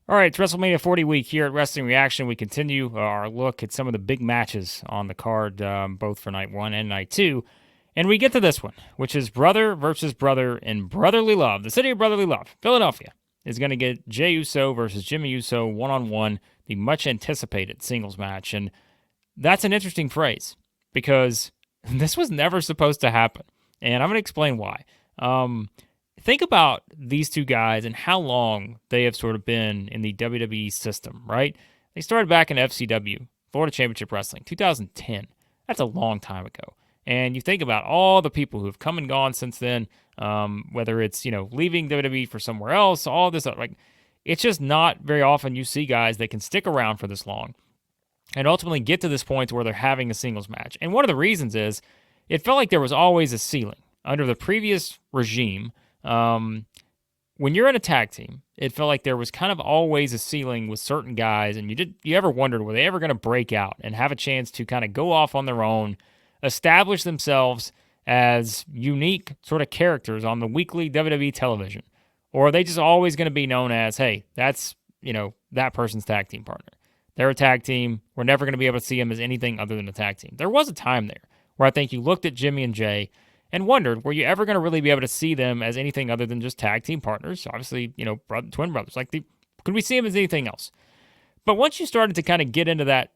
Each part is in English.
All right, it's WrestleMania 40 week here at Wrestling Reaction. We continue our look at some of the big matches on the card, both for night one and night two. And we get to this one, which is brother versus brother in brotherly love. The city of brotherly love, Philadelphia, is going to get Jey Uso versus Jimmy Uso one-on-one, the much anticipated singles match. And that's an interesting phrase because this was never supposed to happen. And I'm going to explain why. Think about these two guys and how long they have sort of been in the WWE system, right? They started back in FCW, Florida Championship Wrestling, 2010. That's a long time ago. And you think about all the people who have come and gone since then, whether it's, leaving WWE for somewhere else, all this, like, it's just not very often you see guys that can stick around for this long and ultimately get to this point where they're having a singles match. And one of the reasons is it felt like there was always a ceiling. Under the previous regime, when you're in a tag team, it felt like there was kind of always a ceiling with certain guys, and you ever wondered, were they ever going to break out and have a chance to kind of go off on their own, establish themselves as unique sort of characters on the weekly WWE television? Or are they just always going to be known as, hey, that's, that person's tag team partner. They're a tag team. We're never going to be able to see them as anything other than a tag team. There was a time there where I think you looked at Jimmy and Jey and wondered, were you ever going to really be able to see them as anything other than just tag team partners? Obviously, twin brothers. Could we see them as anything else? But once you started to kind of get into that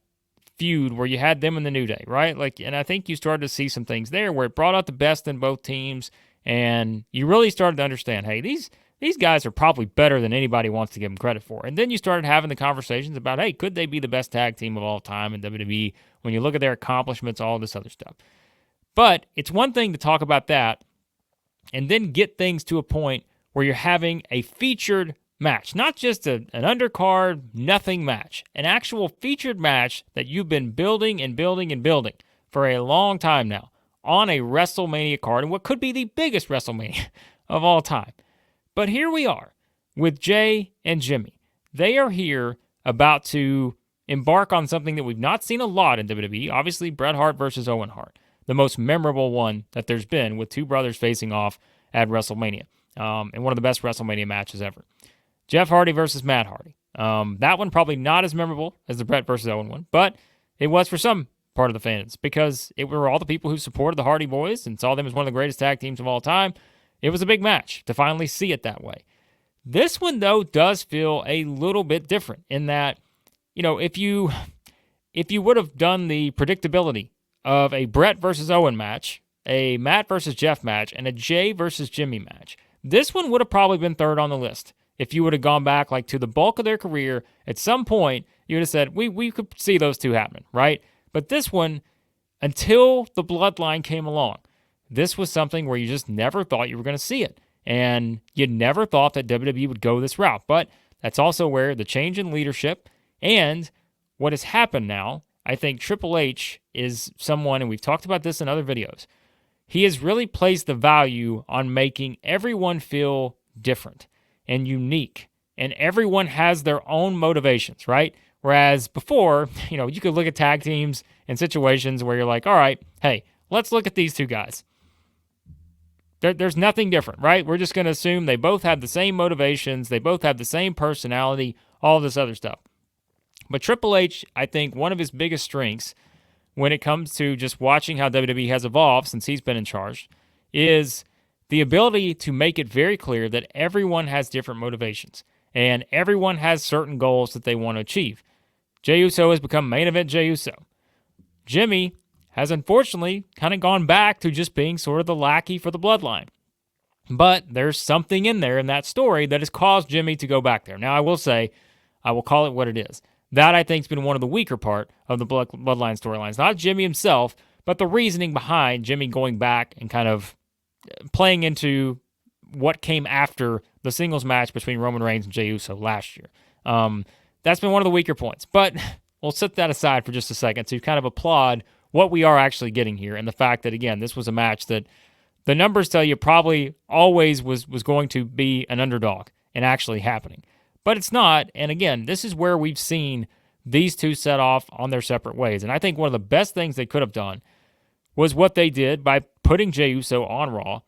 feud where you had them in the New Day, right? And I think you started to see some things there where it brought out the best in both teams, and you really started to understand, hey, these guys are probably better than anybody wants to give them credit for. And then you started having the conversations about, hey, could they be the best tag team of all time in WWE when you look at their accomplishments, all this other stuff. But it's one thing to talk about that and then get things to a point where you're having a featured match, not just an undercard, nothing match, an actual featured match that you've been building and building and building for a long time now on a WrestleMania card, and what could be the biggest WrestleMania of all time. But here we are with Jey and Jimmy. They are here about to embark on something that we've not seen a lot in WWE, obviously Bret Hart versus Owen Hart. The most memorable one that there's been with two brothers facing off at WrestleMania. And one of the best WrestleMania matches ever. Jeff Hardy versus Matt Hardy. That one probably not as memorable as the Bret versus Owen one, but it was for some part of the fans because it were all the people who supported the Hardy Boys and saw them as one of the greatest tag teams of all time. It was a big match to finally see it that way. This one, though, does feel a little bit different in that, if you would have done the predictability of a Bret versus Owen match, a Matt versus Jeff match, and a Jey versus Jimmy match, this one would have probably been third on the list. If you would have gone back to the bulk of their career, at some point, you would have said, we could see those two happening, right? But this one, until the Bloodline came along, this was something where you just never thought you were going to see it. And you never thought that WWE would go this route. But that's also where the change in leadership and what has happened now, I think Triple H is someone, and we've talked about this in other videos, he has really placed the value on making everyone feel different and unique. And everyone has their own motivations, right? Whereas before, you could look at tag teams in situations where you're like, all right, hey, let's look at these two guys. There's nothing different, right? We're just going to assume they both have the same motivations, they both have the same personality, all this other stuff. But Triple H, I think one of his biggest strengths when it comes to just watching how WWE has evolved since he's been in charge is the ability to make it very clear that everyone has different motivations and everyone has certain goals that they want to achieve. Jey Uso has become main event Jey Uso. Jimmy has unfortunately kind of gone back to just being sort of the lackey for the Bloodline. But there's something in there in that story that has caused Jimmy to go back there. Now, I will say, I will call it what it is. That, I think, has been one of the weaker part of the Bloodline storylines. Not Jimmy himself, but the reasoning behind Jimmy going back and kind of playing into what came after the singles match between Roman Reigns and Jey Uso last year. That's been one of the weaker points. But we'll set that aside for just a second to kind of applaud what we are actually getting here and the fact that, again, this was a match that the numbers tell you probably always was going to be an underdog and actually happening. But it's not, and again, this is where we've seen these two set off on their separate ways. And I think one of the best things they could have done was what they did by putting Jey Uso on Raw,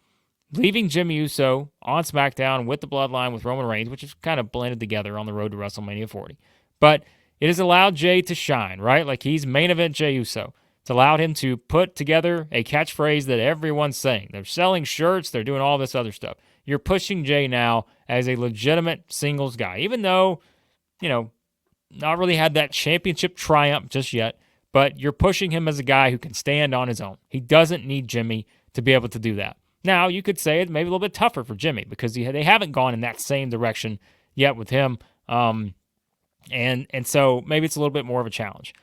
leaving Jimmy Uso on SmackDown with the Bloodline with Roman Reigns, which is kind of blended together on the road to WrestleMania 40. But it has allowed Jey to shine, right? Like he's main event Jey Uso. It's allowed him to put together a catchphrase that everyone's saying. They're selling shirts, they're doing all this other stuff. You're pushing Jey now as a legitimate singles guy, even though, not really had that championship triumph just yet, but you're pushing him as a guy who can stand on his own. He doesn't need Jimmy to be able to do that. Now, you could say it's maybe a little bit tougher for Jimmy because they haven't gone in that same direction yet with him. And so maybe it's a little bit more of a challenge.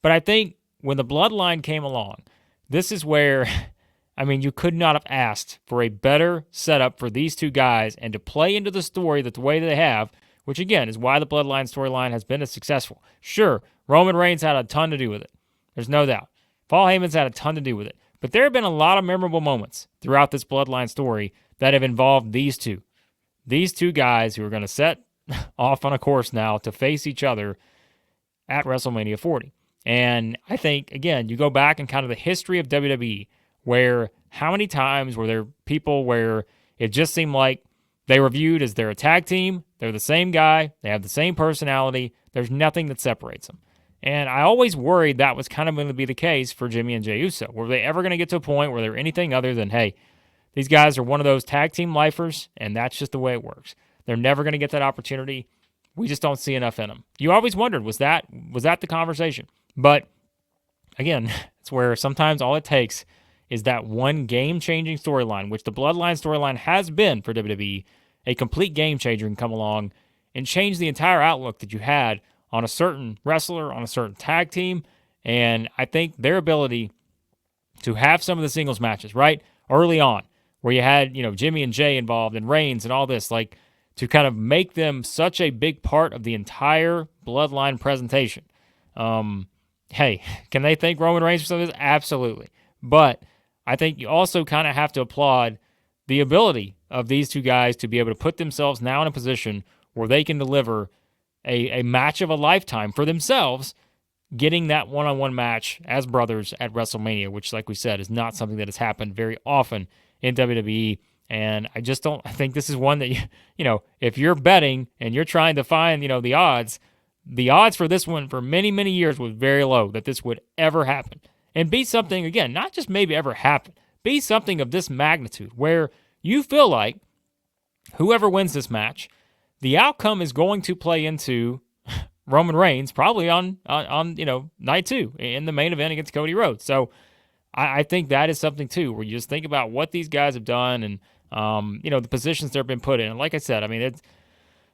But I think when the Bloodline came along, this is where, you could not have asked for a better setup for these two guys and to play into the story the way they have, which again is why the Bloodline storyline has been as successful. Sure, Roman Reigns had a ton to do with it. There's no doubt. Paul Heyman's had a ton to do with it. But there have been a lot of memorable moments throughout this Bloodline story that have involved these two. These two guys who are going to set off on a course now to face each other at WrestleMania 40. And I think, again, you go back in kind of the history of WWE, where how many times were there people where it just seemed like they were viewed as they're a tag team, they're the same guy, they have the same personality, there's nothing that separates them. And I always worried that was kind of going to be the case for Jimmy and Jey Uso. Were they ever going to get to a point where they're anything other than, hey, these guys are one of those tag team lifers, and that's just the way it works. They're never going to get that opportunity. We just don't see enough in them. You always wondered, was that the conversation? But again, it's where sometimes all it takes is that one game-changing storyline, which the Bloodline storyline has been for WWE. A complete game changer can come along and change the entire outlook that you had on a certain wrestler, on a certain tag team. And I think their ability to have some of the singles matches, right, early on, where you had, Jimmy and Jey involved and Reigns and all this, like to kind of make them such a big part of the entire Bloodline presentation. Hey, can they thank Roman Reigns for some of this? Absolutely. But I think you also kind of have to applaud the ability of these two guys to be able to put themselves now in a position where they can deliver a match of a lifetime for themselves, getting that one-on-one match as brothers at WrestleMania, which, like we said, is not something that has happened very often in WWE. And I think this is one that, if you're betting and you're trying to find, the odds for this one for many, many years was very low that this would ever happen. And be something, again, not just maybe ever happen, be something of this magnitude where you feel like whoever wins this match, the outcome is going to play into Roman Reigns probably on night 2 in the main event against Cody Rhodes. So I think that is something too, where you just think about what these guys have done and the positions they've been put in. And like I said,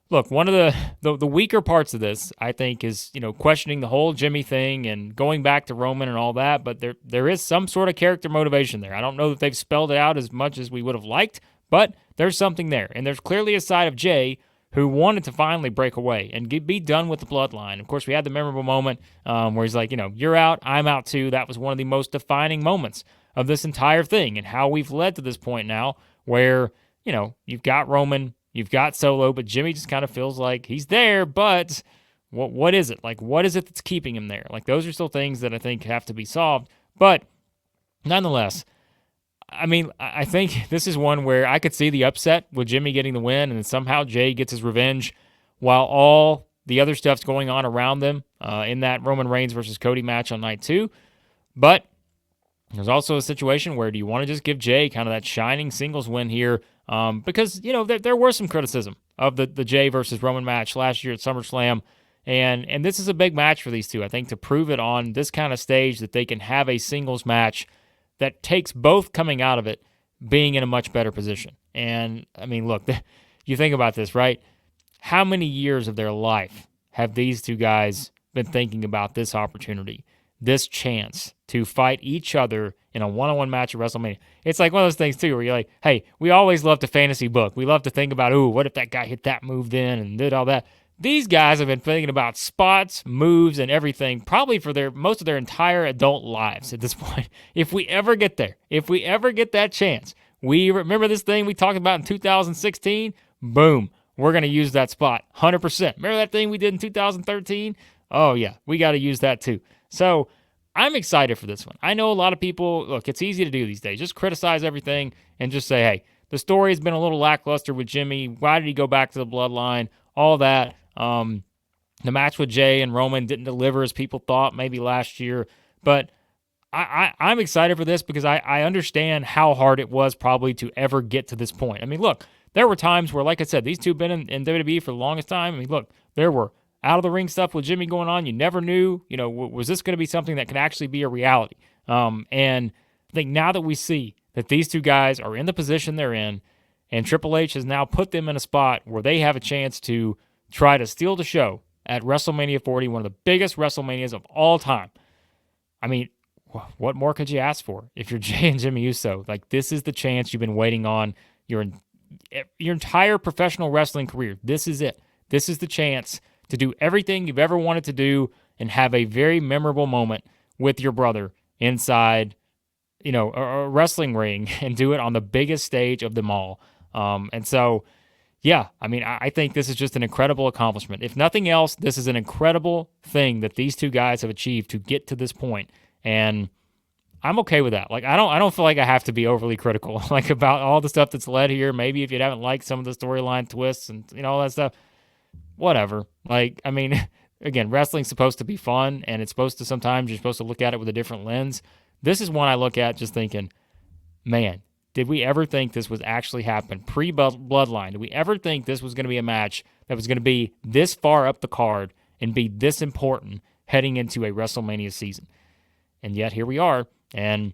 look, one of the weaker parts of this, I think, is, questioning the whole Jimmy thing and going back to Roman and all that, but there is some sort of character motivation there. I don't know that they've spelled it out as much as we would have liked, but there's something there. And there's clearly a side of Jey who wanted to finally break away and be done with the Bloodline. Of course, we had the memorable moment where he's like, you're out, I'm out too. That was one of the most defining moments of this entire thing and how we've led to this point now where, you've got Roman, you've got Solo, but Jimmy just kind of feels like he's there, but what is it? Like, what is it that's keeping him there? Like, those are still things that I think have to be solved. But nonetheless, I think this is one where I could see the upset with Jimmy getting the win, and then somehow Jey gets his revenge while all the other stuff's going on around them in that Roman Reigns versus Cody match on night 2. But there's also a situation where do you want to just give Jey kind of that shining singles win here? Because, there was some criticism of the Jey versus Roman match last year at SummerSlam, and this is a big match for these two. I think to prove it on this kind of stage that they can have a singles match that takes both coming out of it being in a much better position. And, look, you think about this, right? How many years of their life have these two guys been thinking about this opportunity, this chance to fight each other in a one-on-one match at WrestleMania? It's like one of those things, too, where you're like, hey, we always love to fantasy book. We love to think about, what if that guy hit that move then and did all that? These guys have been thinking about spots, moves, and everything probably for most of their entire adult lives at this point. If we ever get there, if we ever get that chance, we remember this thing we talked about in 2016? Boom. We're going to use that spot 100%. Remember that thing we did in 2013? Oh, yeah. We got to use that too. So I'm excited for this one. I know a lot of people, look, it's easy to do these days. Just criticize everything and just say, hey, the story has been a little lackluster with Jimmy. Why did he go back to the Bloodline? All that. The match with Jey and Roman didn't deliver as people thought maybe last year. But I'm excited for this because I understand how hard it was probably to ever get to this point. I mean, look, there were times where, like I said, these two have been in WWE for the longest time. I mean, look, there were out-of-the-ring stuff with Jimmy going on. You never knew, was this going to be something that could actually be a reality? And I think now that we see that these two guys are in the position they're in, and Triple H has now put them in a spot where they have a chance to try to steal the show at WrestleMania 40, one of the biggest WrestleManias of all time. I mean, what more could you ask for if you're Jey and Jimmy Uso? Like, this is the chance you've been waiting on your entire professional wrestling career. This is it. This is the chance to do everything you've ever wanted to do and have a very memorable moment with your brother inside, a wrestling ring and do it on the biggest stage of them all. And so, yeah, I mean, I think this is just an incredible accomplishment. If nothing else, this is an incredible thing that these two guys have achieved to get to this point. And I'm okay with that. Like, I don't feel like I have to be overly critical, like, about all the stuff that's led here. Maybe if you haven't liked some of the storyline twists and, all that stuff, whatever. Like, I mean, again, wrestling's supposed to be fun, and it's supposed to, sometimes you're supposed to look at it with a different lens. This is one I look at just thinking, man, did we ever think this was actually happen pre-Bloodline? Did we ever think this was going to be a match that was going to be this far up the card and be this important heading into a WrestleMania season? And yet here we are, and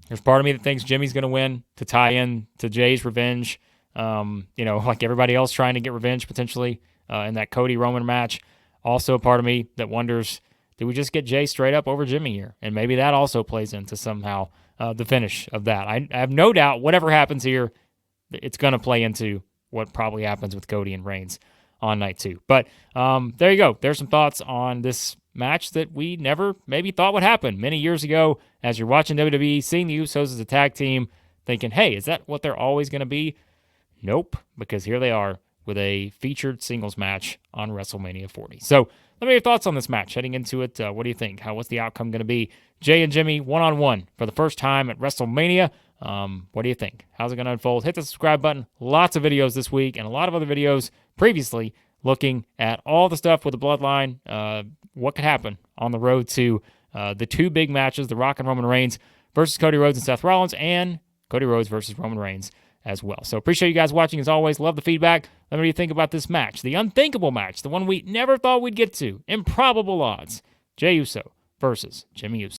there's part of me that thinks Jimmy's going to win to tie in to Jey's revenge, like everybody else trying to get revenge potentially in that Cody-Roman match. Also a part of me that wonders, did we just get Jey straight up over Jimmy here? And maybe that also plays into somehow the finish of that. I have no doubt whatever happens here, it's going to play into what probably happens with Cody and Reigns on night 2. But there you go. There's some thoughts on this match that we never maybe thought would happen many years ago as you're watching WWE, seeing the Usos as a tag team, thinking, hey, is that what they're always going to be? Nope, because here they are with a featured singles match on WrestleMania 40. So let me know your thoughts on this match heading into it. What do you think? What's the outcome going to be? Jey and Jimmy one-on-one for the first time at WrestleMania. What do you think? How's it going to unfold? Hit the subscribe button. Lots of videos this week and a lot of other videos previously looking at all the stuff with the Bloodline, what could happen on the road to the two big matches, The Rock and Roman Reigns versus Cody Rhodes and Seth Rollins, and Cody Rhodes versus Roman Reigns as well. So appreciate you guys watching as always. Love the feedback. Let me know what you think about this match, the unthinkable match, the one we never thought we'd get to. Improbable odds. Jey Uso versus Jimmy Uso.